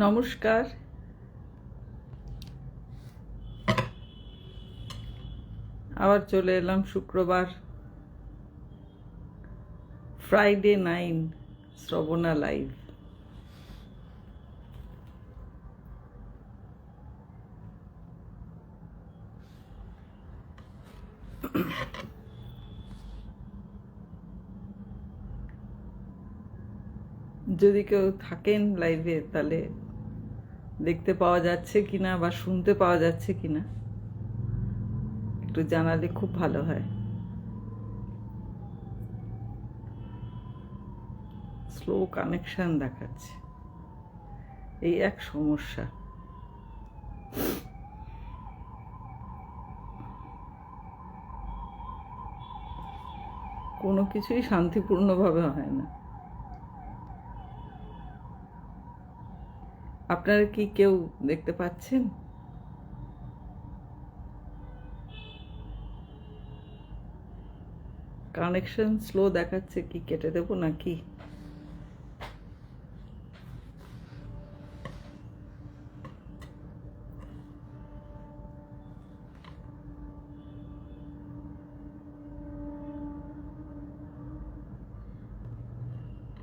নমস্কার। আবার চলে এলাম শুক্রবার ফ্রাইডে 9 শ্রবণা লাইভ। যদি কেউ থাকেন লাইভে তাহলে দেখতে পাওয়া যাচ্ছে কিনা বা শুনতে পাওয়া যাচ্ছে কিনা একটু জানালে খুব ভালো হয়। স্লো কানেকশন দেখাচ্ছে, এই এক সমস্যা। কোনো কিছুই শান্তিপূর্ণভাবে হয় না। আপনারা কি কেউ দেখতে পাচ্ছেন? কানেকশন স্লো দেখাচ্ছে, কি কেটে দেবো নাকি?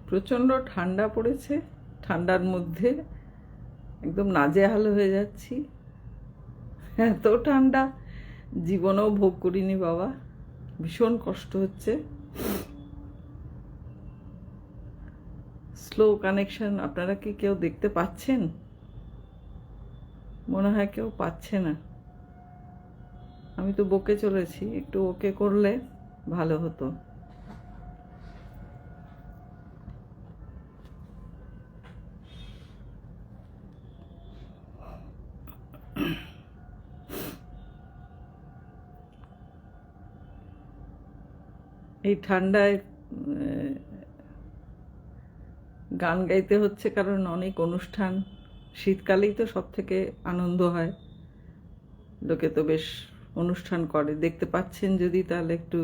প্রচণ্ড ঠান্ডা পড়েছে, ঠান্ডার মধ্যে একদম নাজেহাল হয়ে যাচ্ছি। এত ঠান্ডা জীবনেও ভোগ করিনি বাবা, ভীষণ কষ্ট হচ্ছে। Slow connection. আপনারা কি কেউ দেখতে পাচ্ছেন? মনে হয় কেউ পাচ্ছে না। আমি তো বকে চলেছি, একটু ওকে করলে ভালো হতো। এই ঠান্ডায় গান গাইতে হচ্ছে, কারণ অনেক অনুষ্ঠান। শীতকালেই তো সব থেকে আনন্দ হয়, লোকে তো বেশ অনুষ্ঠান করে। দেখতে পাচ্ছেন যদি তাহলে একটু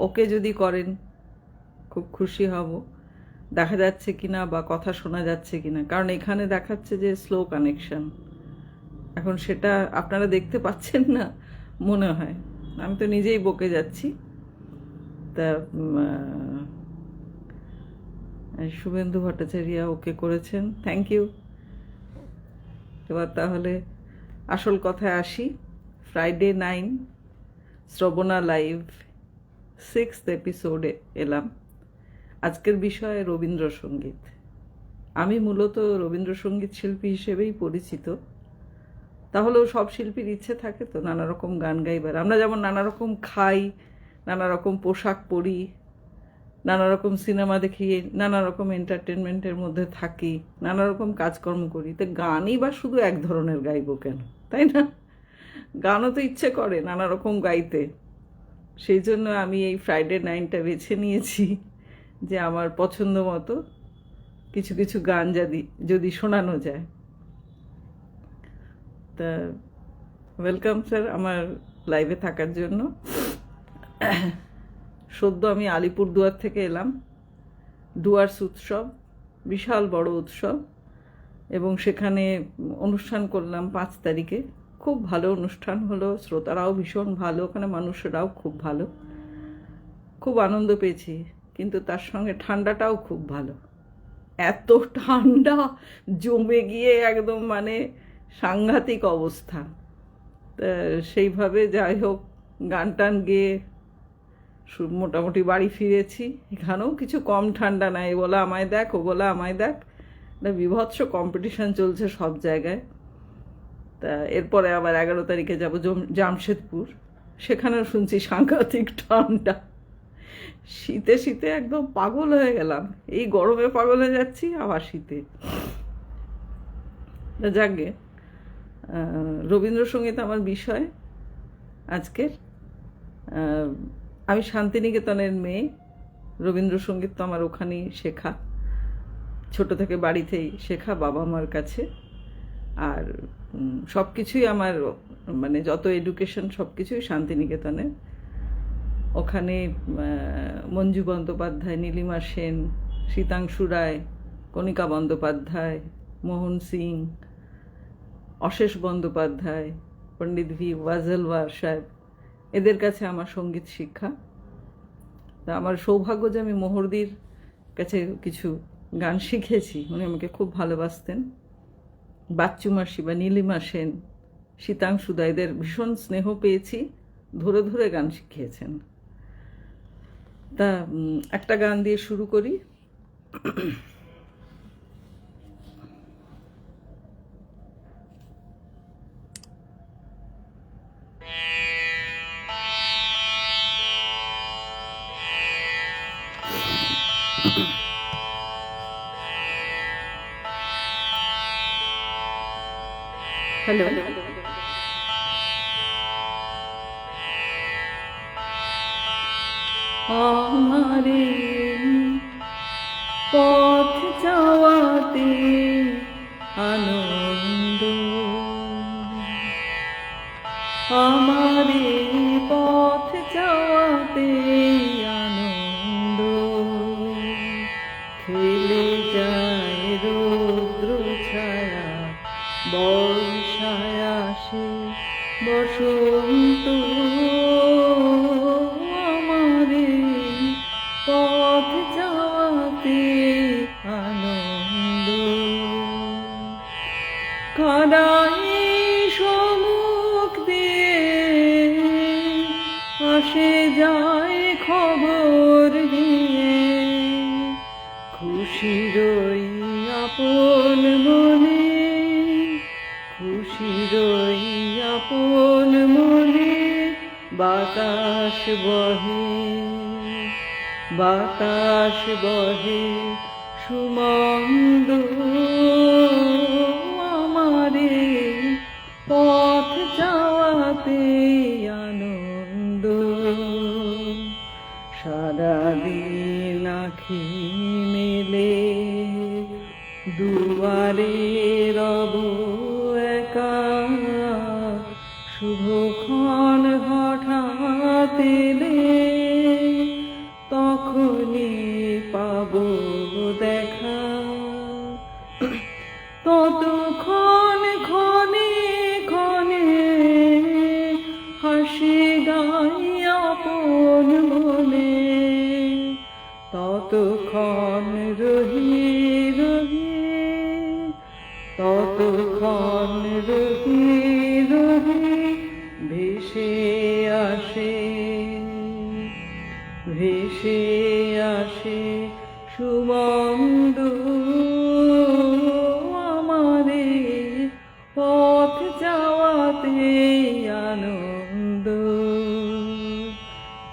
ওকে যদি করেন খুব খুশি হব। দেখা যাচ্ছে কিনা বা কথা শোনা যাচ্ছে কিনা, কারণ এখানে দেখাচ্ছে যে স্লো কানেকশন। এখন সেটা আপনারা দেখতে পাচ্ছেন না মনে হয়, আমি তো নিজেই বকে যাচ্ছি। তা শুভেন্দু ভট্টাচার্য ওকে করেছেন, থ্যাংক ইউ। এবার তাহলে আসল কথায় আসি। ফ্রাইডে 9 শ্রবণা লাইভ 6th এপিসোডে এলাম। আজকের বিষয় রবীন্দ্রসঙ্গীত। আমি মূলত রবীন্দ্রসঙ্গীত শিল্পী হিসেবেই পরিচিত। তাহলেও সব শিল্পীর ইচ্ছে থাকে তো নানা রকম গান গাইবার। আমরা যেমন নানা রকম খাই, নানা রকম পোশাক পরি, নানা রকম সিনেমা দেখি, নানা রকম এন্টারটেনমেন্টের মধ্যে থাকি, নানা রকম কাজকর্ম করি, তো গানই বা শুধু এক ধরনের গাইবো কেন, তাই না? গানও তো ইচ্ছে করে নানা রকম গাইতে। সেই জন্য আমি এই ফ্রাইডে 9টা বেছে নিয়েছি, যে আমার পছন্দ মতো কিছু কিছু গান যদি শোনানো যায়। তা ওয়েলকাম স্যার আমার লাইভে থাকার জন্য। সদ্য আমি আলিপুরদুয়ার থেকে এলাম। ডুয়ার্স উৎসব, বিশাল বড় উৎসব, এবং সেখানে অনুষ্ঠান করলাম 5 তারিখে। খুব ভালো অনুষ্ঠান হলো, শ্রোতারাও ভীষণ ভালো, ওখানে মানুষরাও খুব ভালো, খুব আনন্দ পেয়েছি। কিন্তু তার সঙ্গে ঠান্ডাটাও খুব ভালো। এত ঠান্ডা জমে গিয়ে একদম মানে সাংঘাতিক অবস্থা। তা সেইভাবে যাই হোক গান টান গেয়ে মোটামুটি বাড়ি ফিরেছি। এখানেও কিছু কম ঠান্ডা নাই, এ বলা আমায় দেখ, ও বলা আমায় দেখ, একটা বিভৎস কম্পিটিশন চলছে সব জায়গায়। তা এরপরে আবার 11 তারিখে যাব জামশেদপুর, সেখানেও শুনছি সাংঘাতিক ঠান্ডা। শীতে শীতে একদম পাগল হয়ে গেলাম। এই গরমে পাগল হয়ে যাচ্ছি, আবার শীতে। যাকে রবীন্দ্রসঙ্গীত আমার বিষয় আজকের। আমি শান্তিনিকেতনের মেয়ে। রবীন্দ্রসঙ্গীত তো আমার ওখানেই শেখা, ছোট থেকে বাড়িতেই শেখা বাবা মার কাছে। আর সব কিছুই আমার মানে যত এডুকেশন সব কিছুই শান্তিনিকেতনে। ওখানে মঞ্জু বন্দ্যোপাধ্যায়, নীলিমা সেন, শীতাংশু রায়, কণিকা বন্দ্যোপাধ্যায়, মোহন সিং, অশেষ বন্দ্যোপাধ্যায়, পণ্ডিত ভি ওয়াজলওয়ার সাহেব, এদের কাছে আমার সঙ্গীত শিক্ষা। তা আমার সৌভাগ্য যে আমি মোহরদির কাছে কিছু গান শিখেছি। উনি আমাকে খুব ভালোবাসতেন। বাচ্চু মাসি বা নীলিমা সেন, শীতাংশুদা, এদের ভীষণ স্নেহ পেয়েছি, ধরে ধরে গান শিখিয়েছেন। তা একটা গান দিয়ে শুরু করি। হ্যালো, আমারে পথ যাওয়াতে আনন্দ, আমারে পথ যাওয়াতে আনন্দ, খেলে যায় রৌদ্র ছায়া, বর্ষায় আসে বসন্ত, আমারে পথ যাওয়াতে আনন্দ, কাদায় সম্মুখ দিয়ে আসে যায় খবর দিয়ে, খুশিরই আপন মনে, খুশিরই আপন মনে, বাতাস বহে, বাতাস বহে সুমন্দ, আমারে পথ যাওয়াতে আনন্দ, সারাদিন আঁখি মেলে দুয়ারে রব একা, শুভক্ষণ হঠাৎ এলে তখনই পাব দেখা, ততক্ষণ ক্ষণে ক্ষণে হাসি গাই আপন মনে, ততক্ষণ রহি রহি, ততক্ষণ রহি রহি, ভেসে আসে, ভেসে আসে সুমন্দ, আমারে পথ যাওয়াতে আনন্দ,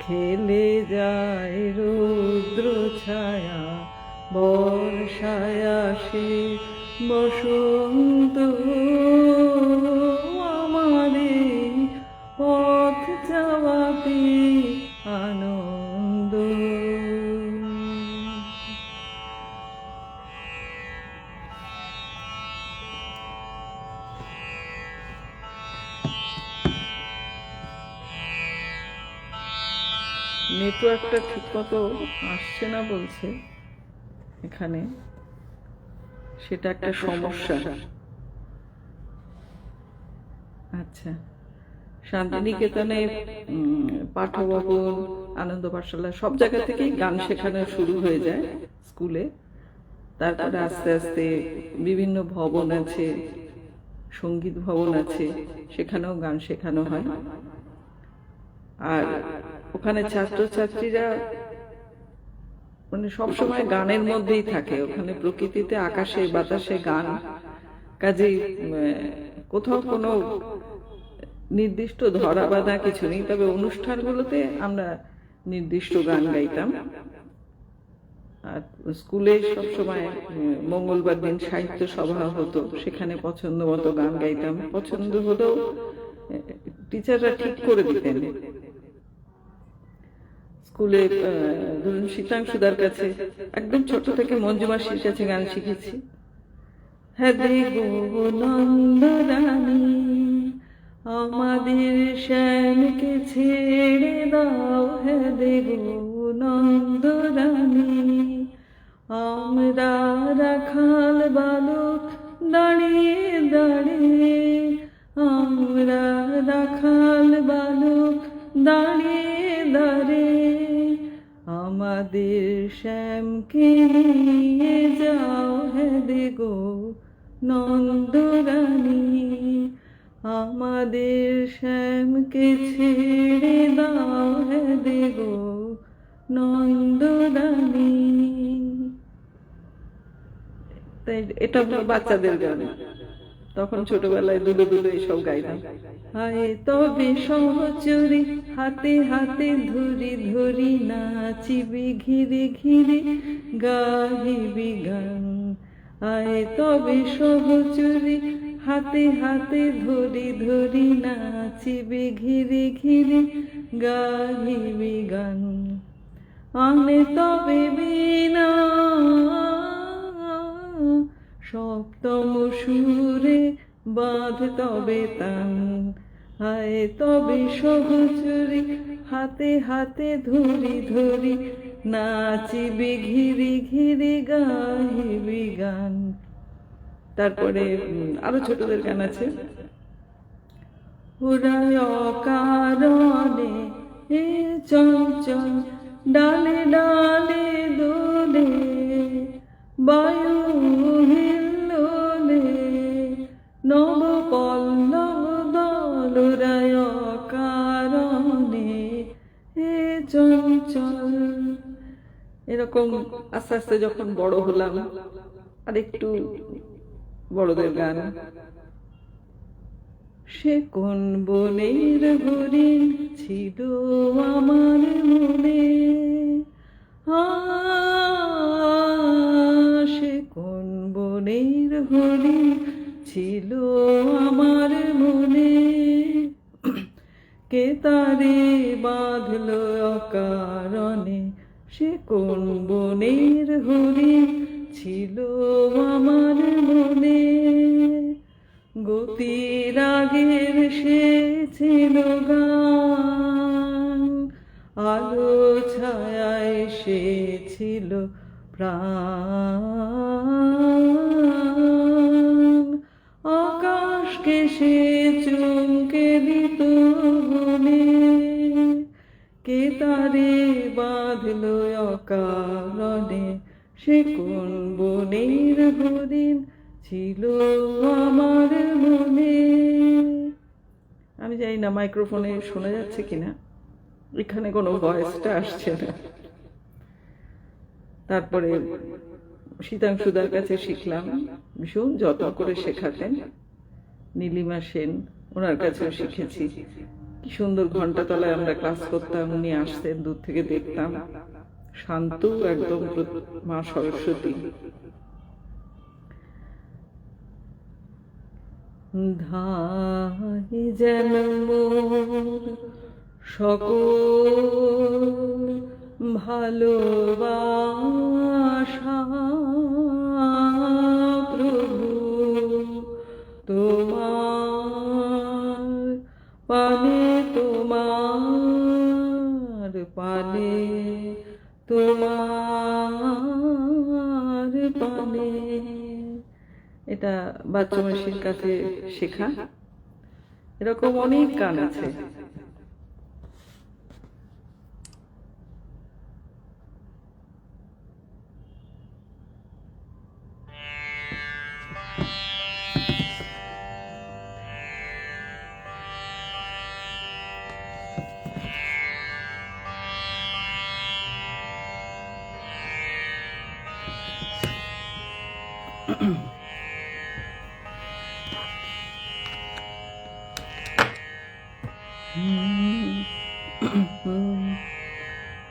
খেলে যায় রৌদ্র ছায়া, বর্ষায় আসে বসন্ত, আমারে পথ যাওয়াতে আনন্দ। নেটওয়ার্কটা ঠিক মতো আসছে না বলছে এখানে, সেটা একটা সমস্যা। আচ্ছা, শান্তিনিকেতনে পাঠভবন, আনন্দ পাঠশালা সব জায়গা থেকেই গান শেখানো শুরু হয়ে যায় স্কুলে। তারপরে আস্তে আস্তে বিভিন্ন ভবন আছে, সঙ্গীত ভবন আছে, সেখানেও গান শেখানো হয়। আর ওখানে ছাত্রছাত্রীরা মানে সবসময় গানের মধ্যেই থাকে, ওখানে প্রকৃতিতে আকাশে বাতাসে গান, কাজেই কোথাও কোনো নির্দিষ্ট ধরা বাঁধা কিছু নেই। তবে অনুষ্ঠানগুলোতে আমরা নির্দিষ্ট গান গাইতাম। আর স্কুলে সবসময় মঙ্গলবার দিন সাহিত্য সভা হতো, সেখানে পছন্দ মতো গান গাইতাম। পছন্দ হলেও টিচাররা ঠিক করে দিতেন। স্কুলে ধরুন শীতাংশুদার কাছে একদম ছোট থেকে মঞ্জু মাসির কাছে গান শিখেছি। হ্যাঁ গো নন্দরানী, আমাদের শ্যামকে ছেড়ে দাও, হ্যাঁ গো নন্দরানী, আমরা রাখাল বালক দাঁড়িয়ে দাঁড়িয়ে আমরা রাখাল বালক দাঁড়িয়ে দাঁড়িয়ে আমাদের শ্যামকে নিয়ে যাও হে গো নন্দরানী, আমাদের শ্যামকে ছেড়ে দাও হে গো নন্দরানী। তাই এটা বাচ্চাদের গান, তখন ছোটবেলায় দুলো দুলো এইসব গাইতাম। হায় তবে সহচরি হাতে হাতে ধরি ধরি নাচিবি ঘিরে ঘিরে গাহিবি গান। আয় তবে সহচরি হাতে হাতে ধরি ধরি নাচিবি ঘিরে ঘিরে গাহিবি গান। আনে তবে বিনা সপ্তম সুরে বাঁধ তবে তান। আয় তবে সহচরি হাতে হাতে ধরি ধরি নাচিবি ঘিরি ঘিরি গাহিবি গান। তারপরে আরো ছোটদের গান আছে। উড়ায় অকারণে এ চঞ্চল ডালে ডালে দোলে বায়ু হিল্লোলে নব পল্লব দল। উড়ায় অকারণে এ চঞ্চল। এরকম আস্তে আস্তে যখন বড় হলাম আর একটু বড়দের গান। সে কোন বনের হরিণ ছিল আমার মনে, সে কোন বনের হরিণ ছিল আমার মনে, কে তারে বাঁধল অকারণে। সে কোন বনের হরিণ ছিল আমার মনে, গতির আগের সে ছিল গান, আলো ছায়ায় সে ছিল প্রাণ। আকাশকে সে চমকে দিত মনে, কে তারে বাঁধল অকারণে। সে কোন বনের হরিণ ছিল আমার মনে। আমি জানি না মাইক্রোফোনে শোনা যাচ্ছে কিনা, এখানে কোনো ভয়েসটা আসছে না। তারপরে শীতাংশুদার কাছে শিখলাম, ভীষণ যত্ন করে শেখাতেন। নীলিমা সেন, ওনার কাছেও শিখেছি। কি সুন্দর ঘন্টাতলায় আমরা ক্লাস করতাম, উনি আসতেন, দূর থেকে দেখতাম, শান্ত একদম মা সরস্বতী। ধাই যেন মোর সকল ভালোবাসা প্রভু তোমার পানে, তোমার পানে, তোমার পানে। এটা বাচ্চু মাসির কাছে শেখা। এরকম অনেক গান আছে।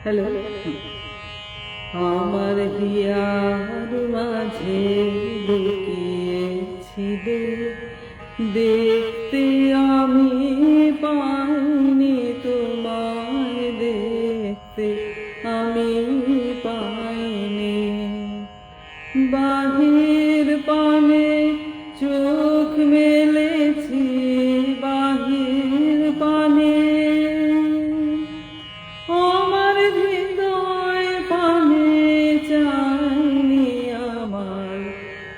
হ্যালো। আমার হিয়ার মাঝে লুকিয়েছিলে, দেখতে আমি পাইনি তোমায়, দেখতে আমি পাইনি। বাহির পানে চোখ মেলেছি, বাহির পানে আমার হৃদয় পানে চাইনি, আমার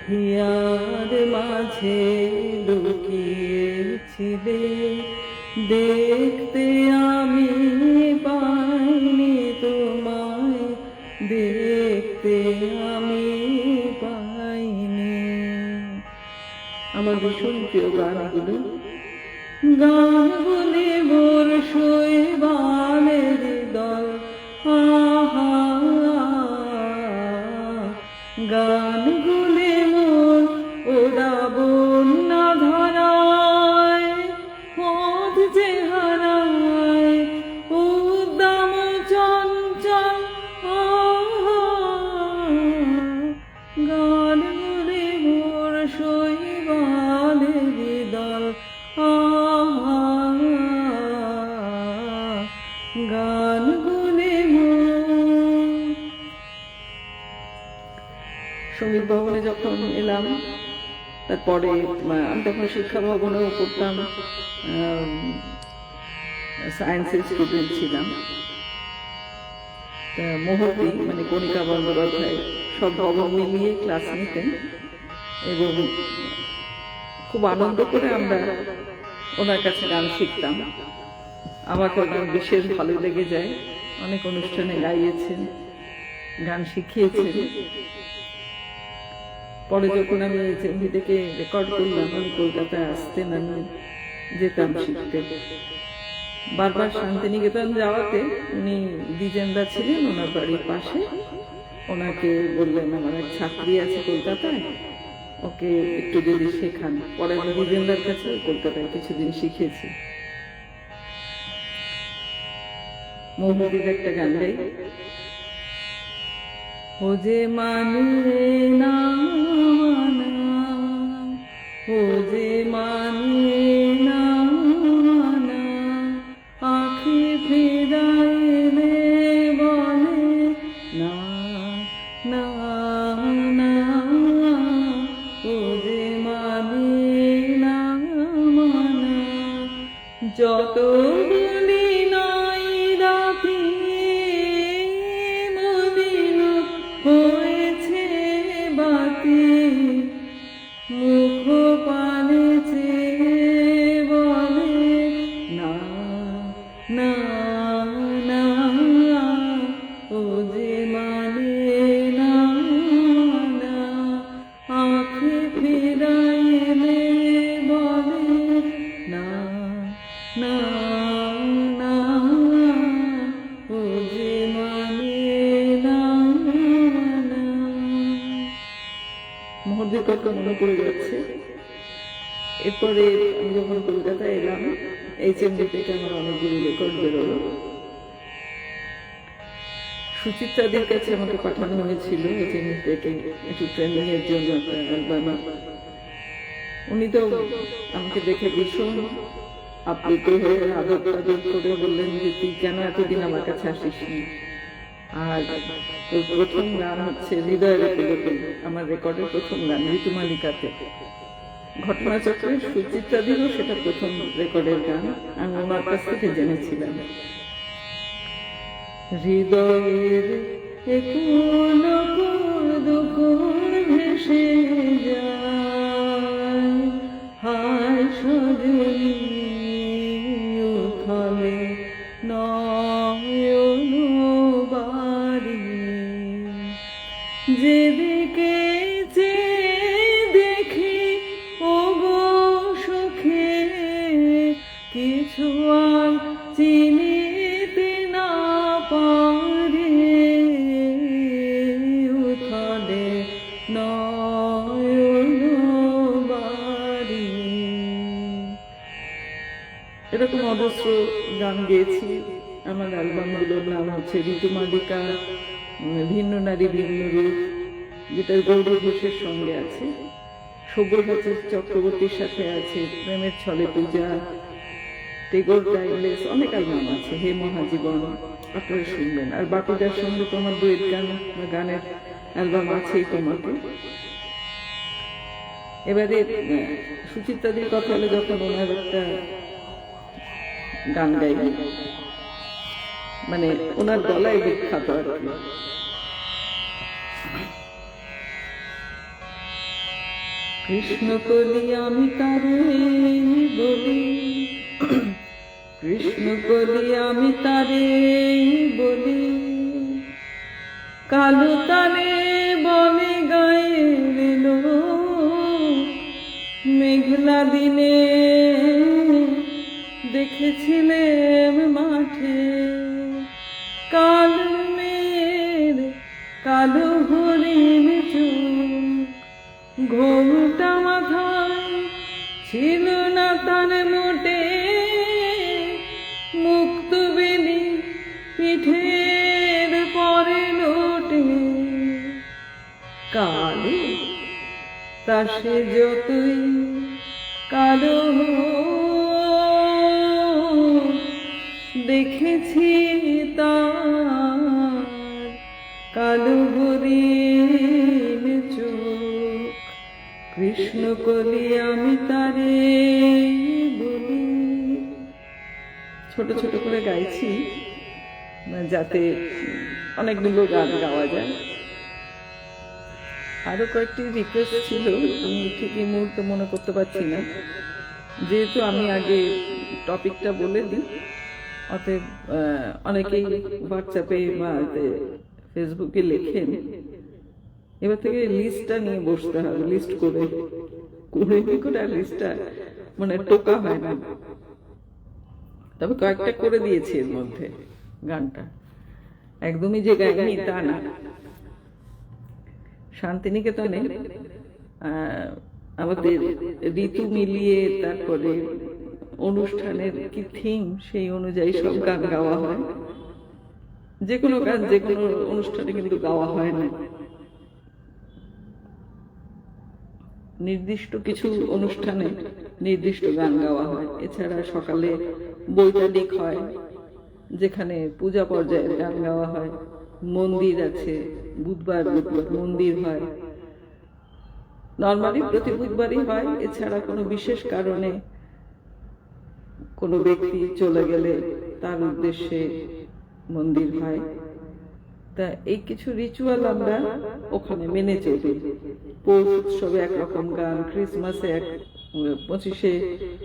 হিয়ার মা দেখতে আমি পাইনি। আমার ভীষণ প্রিয় গান এগুলো। গানগুলি মোর শৈবালের দল, আহা গানগুলি মোর ওরা বন্যা ধারায়, পথ যে হারায় উদ্দাম চঞ্চল, আহা গানগুলি মোর শৈবালের দল, আহা গানগুলি মোর। সঙ্গীত ভবনে যখন এলাম, তারপরে আমি তখন শিক্ষা ভবনেও পড়তাম, সায়েন্সের স্টুডেন্ট ছিলাম। তা মোহতি মানে কণিকা বন্দ্যোপাধ্যায় সব ভবন মিলিয়ে ক্লাস নিতেন এবং খুব আনন্দ করে আমরা ওনার কাছে গান শিখতাম। আমাকে ওনার বিশেষ ভালো লেগে যায়, অনেক অনুষ্ঠানে গাইয়েছেন, গান শিখিয়েছেন। পরে যখন আমি HMV থেকে রেকর্ড করলাম, আমি কলকাতায় আসতেন, আমি যেতাম শিখতে। বারবার শান্তিনিকেতন যাওয়াতে উনি দ্বিজেনদা ছিলেন ওনার বাড়ির পাশে, ওনাকে বললেন আমার এক ছাত্রী আছে কলকাতায়, ওকে একটু যদি শেখান। পরে আমি দ্বিজেনদার কাছে কলকাতায় কিছুদিন শিখেছি। মোহদির একটা গান গাই। ও যে মানে না মানা, ও যে মানে না মানা, আঁখি ফিরাইলে বলে না না না, ও যে মানে না মানা, যত বলি নাই রাতি মলিন হয়েছে বাতি, মুখ পানেছে বলে না না না, ও যে মানে না না, আঁখি ফিরাইলে বলে না না না, ও যে মানে না না। মোহরদের কথা মনে পড়ে যাচ্ছে। এরপরে আমি যখন কলকাতায় এলাম, HMV থেকে আমার অনেকগুলি রেকর্ড বেরোলো। সুচিত্রাদের কাছে আমাকে পাঠানো হয়েছিল HMV থেকে একটু ট্রেনিং এর জন্য একটা অ্যালবামে। উনি তো আমাকে দেখে ভীষণ আপ্লুত হয়ে আদর টাদর করে বললেন যে তুই কেন এতদিন আমার কাছে আসিসনি। আর ওর প্রথম গান হচ্ছে হৃদয়ের পুলকে, আমার রেকর্ডের প্রথম গান ঋতুমালিকাতে। ঘটনাচক্রে সুচিত্রাদিরও সেটা প্রথম রেকর্ডের গান, আমি ওনার কাছ থেকে জেনেছিলাম। হৃদয়ের কোন দুকুল ভেসে যায়, হায় সজনী উথলে নয়ন বাড়ি, যেদিকে দেখি ও গো সুখে, কিছু আর চিনিতে না পারে, উথলে নয়ন বাড়ি। এরকম অজস্র গান গেয়েছি। আমার অ্যালবামগুলোর নাম হচ্ছে ঋতুমালিকা, ভিন্ন নারী ভিন্ন রূপ, যেটা গৌরী ঘোষের সঙ্গে আছে, সব্যসাচী চক্রবর্তীর সাথে আছে, প্রেমের ছলে পূজা, টেগোর টাইমলেস, অনেক অ্যালবাম আছে, হে মহাজীবন, আপনারা শুনবেন। আর বাপিদার সঙ্গে তো আমার ডুয়েট গান বা গানের অ্যালবাম আছেই তোমাকে। এবারে সুচিত্রাদির কথা হলে যখন ওনার একটা গান গাই, মানে ওনার গলায় বিখ্যাত আর কি। কৃষ্ণ কলি আমি তারে বলি, কৃষ্ণ কলি আমি তারে বলি, কালো তারে বনে গায়ে এলো মেঘলা দিনে দেখেছিলেম মাঠে কালো মেয়ের কালো হরিণ চোখ ঘোমটা মাথায় ছিল না তার মোটে মুক্ত বেলি পিঠের পরে লোটে কালো তা সে যতই কালো দেখেছি তার কালো হরিণ চোখ কৃষ্ণ কলি আমি তারে বলি। ছোট ছোট করে গাইছি যাতে অনেকগুলো গান গাওয়া যায়। আরো কয়েকটি রিকোয়েস্ট ছিল, আমি ঠিক এই মুহূর্তে মনে করতে পারছি না, যেহেতু আমি আগে টপিকটা বলে দিই, অতএব অনেকেই হোয়াটসঅ্যাপে বা ফেসবুকে লেখেন, এবার থেকে লিস্টটা নিয়ে বসতে হবে, লিস্ট করে করে লিস্টটা মানে টোকা হয় না। তবে কয়েকটা করে দিয়েছি এর মধ্যে, গানটা একদমই যে গাইনি তা না। শান্তিনিকেতনে আমাদের ঋতু মিলিয়ে তারপরে অনুষ্ঠানের কি থিম সেই অনুযায়ী সব গান গাওয়া হয়। যে কোনো গান যে কোনো অনুষ্ঠানে কিন্তু গাওয়া হয় না, নির্দিষ্ট কিছু অনুষ্ঠানে নির্দিষ্ট গান গাওয়া হয়। এছাড়া সকালে বৈতালিক হয়, যেখানে পূজা পর্যায়ের গান গাওয়া হয়। মন্দির আছে, বুধবার বুধবার মন্দির হয়, নর্মালি প্রতি বুধবারই হয়। এছাড়া কোনো বিশেষ কারণে কোনো ব্যক্তি চলে গেলে তার উদ্দেশ্যে মন্দির হয়। তা এই কিছু রিচুয়াল আমরা ওখানে মেনে চলি। পৌষ উৎসবে একরকম গান, ক্রিসমাসে 25শে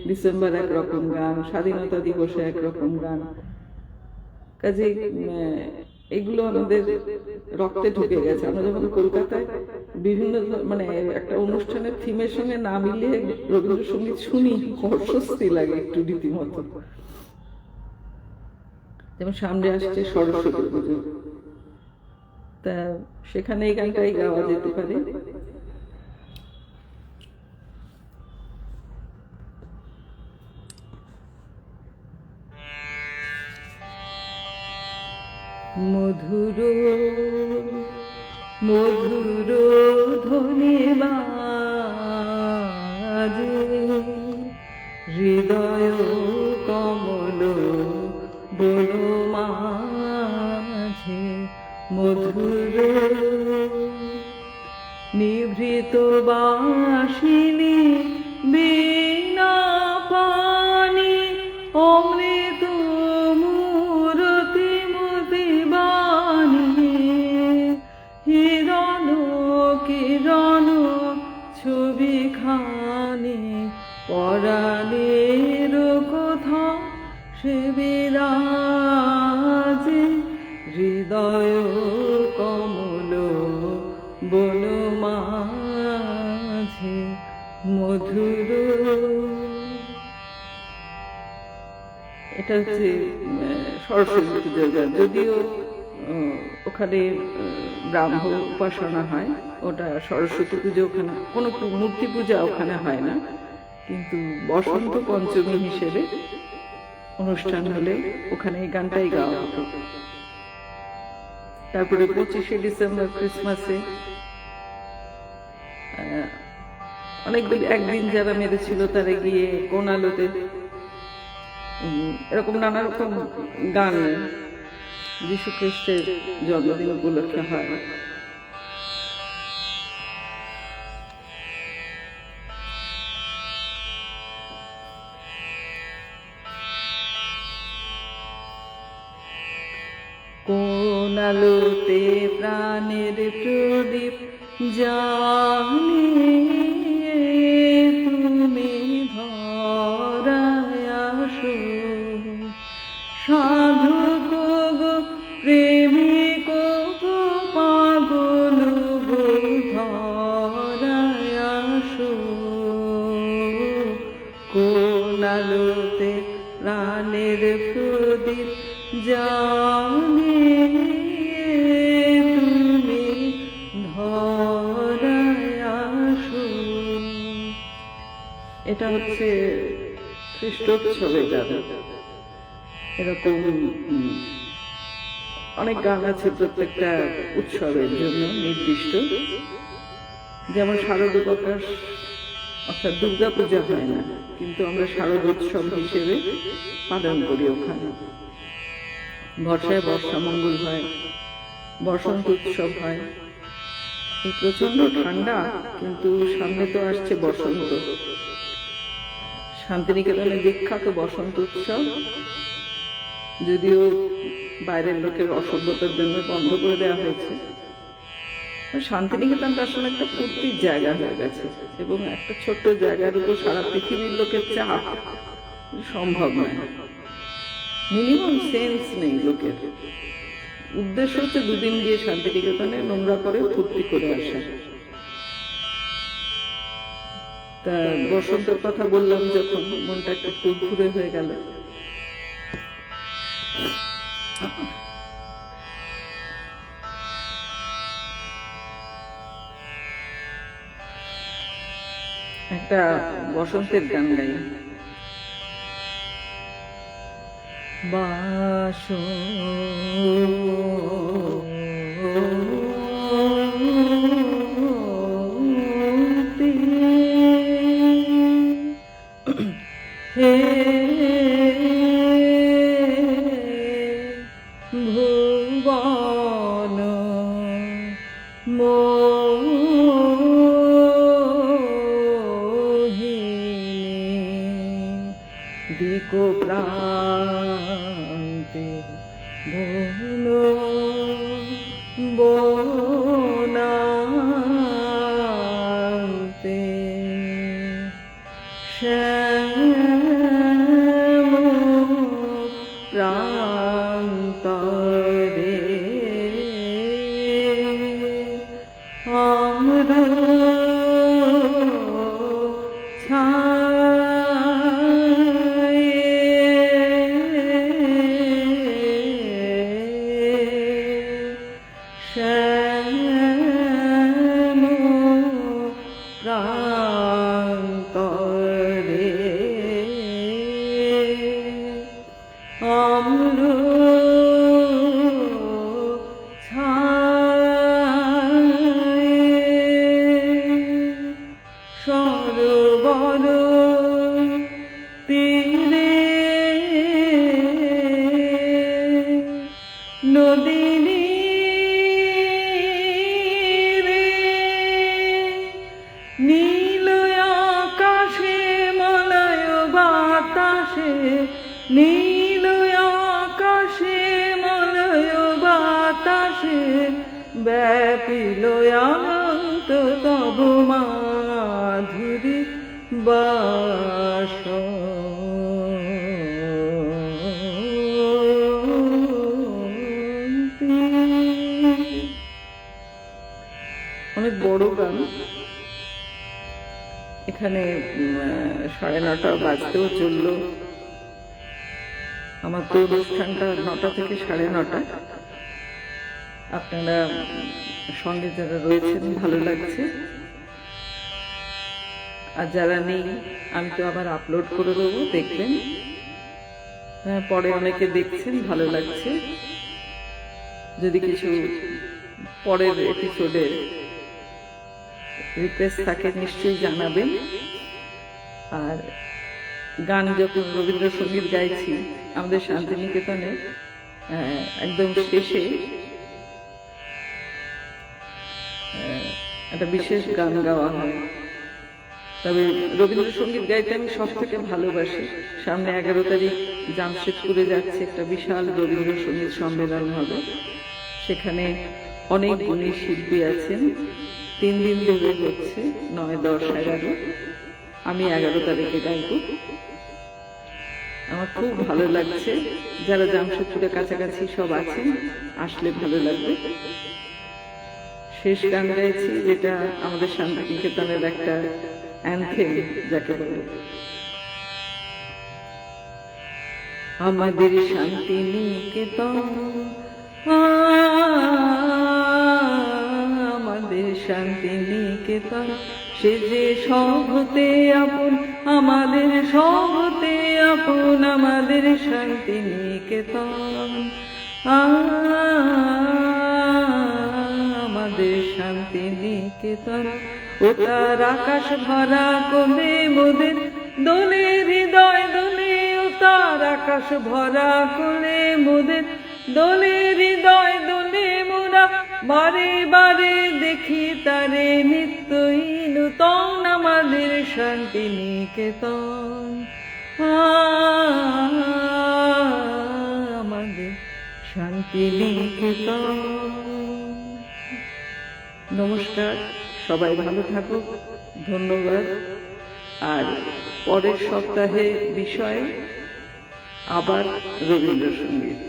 ডিসেম্বর একরকম গান, স্বাধীনতা দিবসে একরকম গান। কাজে এগুলো আমাদের রক্তে ঢুকে গেছে। আমরা যখন কলকাতায় বিভিন্ন মানে একটা অনুষ্ঠানের থিমের সঙ্গে না মিলিয়ে রবীন্দ্রসঙ্গীত শুনি, অস্বস্তি লাগে একটু রীতিমতো। যেমন সামনে আসছে সরস্বতী পুজো, তা সেখানে এই গানটাই গাওয়া যেতে পারে। মধুর মধুর ধ্বনি বাজে হৃদয় কমল বন মাঝে মধুর নিভৃত বাসিনী বীণা পানি অমৃত মূরতি মতি বাণী হিরণ কিরণ ছবি খানি পরাণের কথা সে বিরাজে হৃদয় কমল বন মাঝে মধুর। এটা হচ্ছে সরস্বতী পুজোর গান। যদিও ওখানে ব্রাহ্ম উপাসনা হয়, ওটা সরস্বতী পুজো ওখানে কোনো মূর্তি পূজা ওখানে হয় না, কিন্তু বসন্ত পঞ্চমী হিসেবে অনুষ্ঠান হলে ওখানে এই গানটাই গাওয়া হতো। তারপরে 25শে ডিসেম্বর ক্রিসমাসে অনেকদিন একদিন যারা মেরেছিল তারা গিয়ে কোন আলোতে, এরকম নানা রকম গান যীশু খ্রিস্টের জন্মদিন উপলক্ষে হয়। কোন আলোতে প্রাণের প্রদীপ জ্বালিয়ে তুমি ধরায় আসো, সাধুক গো প্রেমিক গো জানে তুমি ধরায় আসো। এটা হচ্ছে খ্রিস্টোৎসবে গান। এরকম অনেক গান আছে প্রত্যেকটা উৎসবের জন্য নির্দিষ্ট। যেমন শারদোপকাশ অর্থাৎ দুর্গা পূজা হয় না, কিন্তু আমরা শারদোৎসব হিসেবে পালন করি ওখানে। বর্ষায় বর্ষা মঙ্গল হয়, বসন্ত উৎসব হয়। এই প্রচন্ড ঠান্ডা, কিন্তু সামনে তো আসছে বসন্ত। শান্তিনিকেতনে বিখ্যাত বসন্ত উৎসব, যদিও বাইরের লোকের অসভ্যতার জন্য বন্ধ করে দেওয়া হয়েছে। শান্তিনিকেতনটা আসলে একটা ফুর্তির জায়গা হয়ে গেছে, এবং একটা ছোট্ট জায়গার উপর সারা পৃথিবীর লোকের চাপ সম্ভব নয়। মিনিমাম সেন্স নেই লোকের। উদ্দেশ্য হচ্ছে দুদিন গিয়ে শান্তিনিকেতনে নোংরা করে ফুর্তি করে আসা। তা বসন্তের কথা বললাম যখন, মনটা একটু ফুরফুরে হয়ে গেল। একটা বসন্তের গান গাই। বাসন্তে হে ভুবন দিকো প্রান্তে বন বনান্তে শ্যাম প্রান্তরে অমৃত শ্যাম প্রান্তরে অম্র সরোবর তীরে নদী নীল আকাশে মলয় বাতাসে, নীল আকাশে মলয় বাতাসে ব্যাপিল অনন্ত তব মাধুরী বাসন্তী। অনেক বড় গান। এখানে 9:30 বাজতেও চললো। আমার তো অনুষ্ঠানটা 9টা থেকে 9:30। আপনারা সঙ্গে যারা রয়েছেন ভালো লাগছে, আর যারা নেই আমি তো আবার আপলোড করে দেবো, দেখবেন। পরে অনেকে দেখছেন, ভালো লাগছে। যদি কিছু পরের এপিসোডে রিকোয়েস্ট থাকে নিশ্চয়ই জানাবেন। আর গান যখন রবীন্দ্রসঙ্গীত গাইছি আমাদের শান্তিনিকেতনে একদম শেষে একটা বিশেষ গান গাওয়া হয়। তবে রবীন্দ্রসঙ্গীত গাইতে আমি সব থেকে ভালোবাসি। সামনে 11 তারিখ জামশেদপুরে যাচ্ছে, একটা বিশাল রবীন্দ্রসঙ্গীত সম্মেলন হবে। সেখানে অনেক গুণী শিল্পী আছেন। 3 দিন ধরে হচ্ছে, 9, 10, 11। আমি 11 তারিখে গাইব। আমার খুব ভালো লাগছে। যারা জামশেদপুরের কাছাকাছি সব আছেন, আসলে ভালো লাগবে। শেষ গান গাইছি, যেটা আমাদের শান্তিনিকেতনের একটা অ্যানথেম যাকে বলে। আমাদের শান্তি নিকেতন, আমাদের শান্তি নিকেতন, সে যে সব হতে আপন, আমাদের সব হতে আপন, আমাদের শান্তি নিকেতন, আমাদের শান্তি নিকেতন। ও তার আকাশ ভরা কোলে মোদের দোলে হৃদয় দোলে, ও তার আকাশ ভরা কোলে মোদের দোলে হৃদয় দোলে, মোরা বারে বারে দেখি তারে নিত্যই নূতন, আমাদের শান্তি নিকেতন, আমাদের শান্তি নিকেতন। নমস্কার, সবাই ভালো থাকুক, ধন্যবাদ। আর পরের সপ্তাহে বিষয় আবার রবীন্দ্রসঙ্গীত।